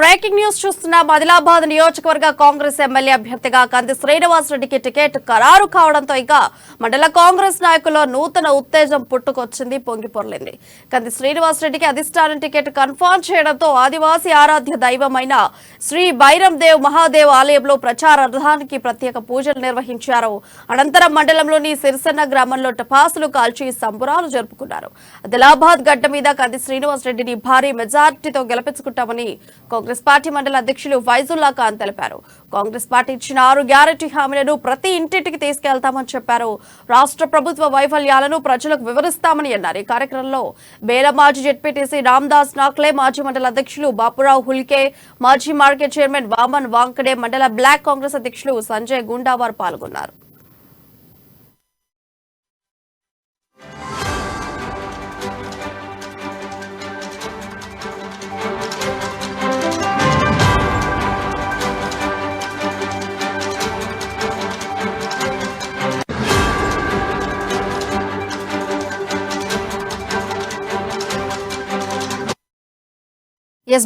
Breaking news చూస్తున్నాం. ఆదిలాబాద్ నియోజకవర్గ Congress MLA అభ్యర్థిగా కంది శ్రీనివాసరెడ్డికి టికెట్ ఖరారు కావడంతో ఇక మండల కాంగ్రెస్ నాయకుల్లో నూతన ఉత్తేజం పుట్టుకొచ్చింది, పొంగిపొర్లింది. కంది శ్రీనివాసరెడ్డికి అధిష్టానం టికెట్ కన్ఫర్మ్ చేయడంతో ఆదివాసీ ఆరాధ్య దైవమైన శ్రీ బైరం దేవ్ మహాదేవ్ ఆలయంలో ప్రచార రథానికి ప్రత్యేక పూజలు నిర్వహించారు. అనంతరం మండలంలోని సిరిసన్న గ్రామంలో టపాసులు కాల్చి సంబురాలు జరుపుకున్నారు. ఆదిలాబాద్ గడ్డ మీద కంది శ్రీనివాసరెడ్డిని భారీ మెజార్టీతో గెలిపించుకుంటామని కాంగ్రెస్ పార్టీ మండల అధ్యక్షులు ఫైజుల్లా ఖాన్ తెలిపారు. కాంగ్రెస్ పార్టీ ఇచ్చిన 6 గ్యారెంటీ హామీలను ప్రతి ఇంటింటికి తీసుకెళ్తామని చెప్పారు. రాష్ట్ర ప్రభుత్వ వైఫల్యాలను ప్రజలకు వివరిస్తామని అన్నారు. ఈ కార్యక్రమంలో బేల మాజీ జెడ్పీటీసీ రామ్దాస్ నాక్లే, మాజీ మండల అధ్యక్షులు బాపురావు హుల్కే, మాజీ మార్కెట్ చైర్మన్ వామన్ వాంకడే, మండల బ్లాక్ కాంగ్రెస్ అధ్యక్షులు సంజయ్ గుండావార్ పాల్గొన్నారు.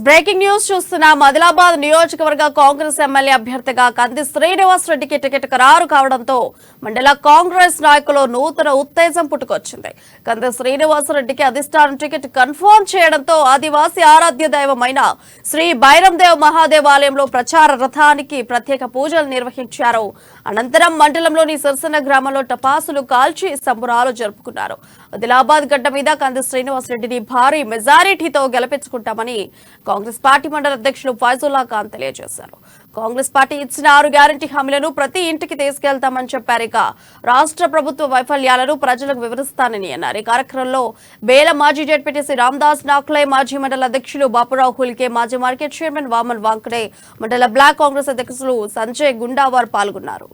బ్రేకింగ్ న్యూస్ చూస్తున్నాం. ఆదిలాబాద్ నియోజకవర్గ కాంగ్రెస్ ఎమ్మెల్యే అభ్యర్థిగా కంది శ్రీనివాసరెడ్డికి టికెట్ ఖరారు కావడంతో మండల కాంగ్రెస్ నాయకులు నూతన ఉత్తేజం పుట్టుకొచ్చింది. కంది శ్రీనివాసరెడ్డికి అధిష్టానం టికెట్ కన్ఫర్మ్ చేయడంతో ఆదివాసీ ఆరాధ్య దైవమైన శ్రీ బైరం దేవ్ మహాదేవ్ ఆలయంలో ప్రచార రథానికి ప్రత్యేక పూజలు నిర్వహించారు. అనంతరం మండలంలోని సిరిసన్న గ్రామంలో టపాసులు కాల్చి సంబురాలు జరుపుకున్నారు. ఆదిలాబాద్ గడ్డ మీద కంది శ్రీనివాసరెడ్డిని భారీ మెజారిటీతో గెలిపించుకుంటామని కాంగ్రెస్ పార్టీ మండల అధ్యక్షులు ఫైజుల్లా ఖాన్ తెలియజేశారు. కాంగ్రెస్ పార్టీ ఇచ్చిన 6 గ్యారెంటీ హామీలను ప్రతి ఇంటికి తీసుకెళ్తామని చెప్పారు. ఇక రాష్ట్ర ప్రభుత్వ వైఫల్యాలను ప్రజలకు వివరిస్తానని అన్నారు. ఈ కార్యక్రమంలో బేల మాజీ జెడ్పీటీసీ రామ్దాస్ నాక్లే, మాజీ మండల అధ్యక్షులు బాపురావు హుల్కే, మాజీ మార్కెట్ చైర్మన్ వామన్ వాంకడే, మండల బ్లాక్ కాంగ్రెస్ అధ్యక్షులు సంజయ్ గుండావార్ పాల్గొన్నారు.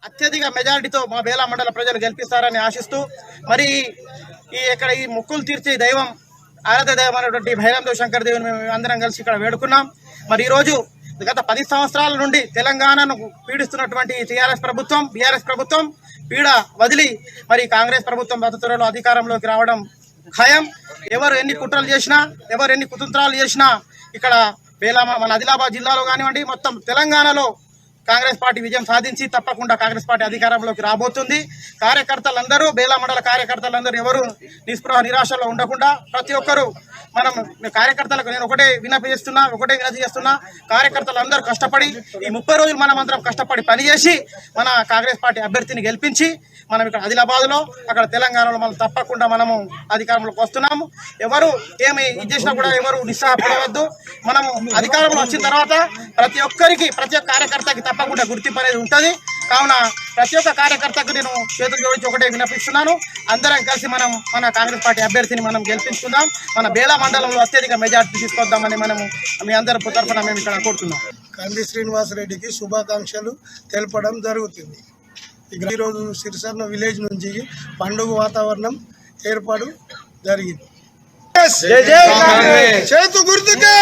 అత్యధిక మెజారిటీతో మా బేలా మండల ప్రజలు గెలిపిస్తారని ఆశిస్తూ మరి ఇక్కడ ఈ మొక్కులు తీర్చే దైవం ఆరాధ్య దైవం అనేటువంటి భైరం దేవ్ శంకర్ దేవుని మేము అందరం కలిసి ఇక్కడ వేడుకున్నాం. మరి ఈరోజు గత 10 సంవత్సరాల నుండి తెలంగాణను పీడిస్తున్నటువంటి టీఆర్ఎస్ ప్రభుత్వం, బీఆర్ఎస్ ప్రభుత్వం పీడ వదిలి మరి కాంగ్రెస్ ప్రభుత్వం గత త్వరలో అధికారంలోకి రావడం ఖాయం. ఎవరు ఎన్ని కుట్రలు చేసినా, ఎవరు ఎన్ని కుతంత్రాలు చేసినా ఇక్కడ మన ఆదిలాబాద్ జిల్లాలో కానివ్వండి, మొత్తం తెలంగాణలో కాంగ్రెస్ పార్టీ విజయం సాధించి తప్పకుండా కాంగ్రెస్ పార్టీ అధికారంలోకి రాబోతుంది. కార్యకర్తలందరూ, బేలా మండల కార్యకర్తలందరూ ఎవరు నిస్పృహ నిరాశలో ఉండకుండా ప్రతి ఒక్కరూ మనం కార్యకర్తలకు నేను ఒకటే వినతి చేస్తున్నా, కార్యకర్తలందరూ కష్టపడి ఈ 30 రోజులు మనం అందరం కష్టపడి పనిచేసి మన కాంగ్రెస్ పార్టీ అభ్యర్థిని గెలిపించి మనం ఇక్కడ ఆదిలాబాద్లో, అక్కడ తెలంగాణలో మనం తప్పకుండా మనము అధికారంలోకి వస్తున్నాము. ఎవరు ఏమి ఇది చేసినా కూడా ఎవరు నిస్సహాయపడవద్దు. మనము అధికారంలో వచ్చిన తర్వాత ప్రతి ఒక్క కార్యకర్తకి తప్పకుండా గుర్తింపు అనేది ఉంటుంది. కావున ప్రతి ఒక్క కార్యకర్తకు నేను చేతులు జోడించి ఒకటే వినిపిస్తున్నాను. అందరం కలిసి మనం మన కాంగ్రెస్ పార్టీ అభ్యర్థిని మనం గెలిపించుకుందాం. మన బేలా మండలంలో అత్యధిక మెజార్టీ తీసుకొద్దామని మనము మీ అందరి తరఫున మేము ఇక్కడ కోరుతున్నాం. కంది శ్రీనివాసరెడ్డికి శుభాకాంక్షలు తెలపడం జరుగుతుంది. ఈరోజు సిరిసన్న విలేజ్ నుంచి పండుగ వాతావరణం ఏర్పాటు జరిగింది. చేతు గుర్తుకే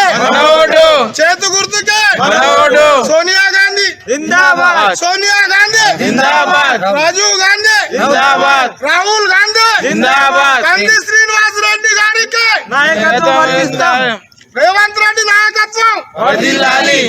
సోనియా గాంధీ జిందాబాద్, సోనియా గాంధీ జిందాబాద్, రాజీవ్ గాంధీ జిందాబాద్, రాహుల్ గాంధీ జిందాబాద్, కంది శ్రీనివాసరెడ్డి గారికి నాయకత్వం, రేవంత్ రెడ్డి నాయకత్వం వర్ధిల్లాలి.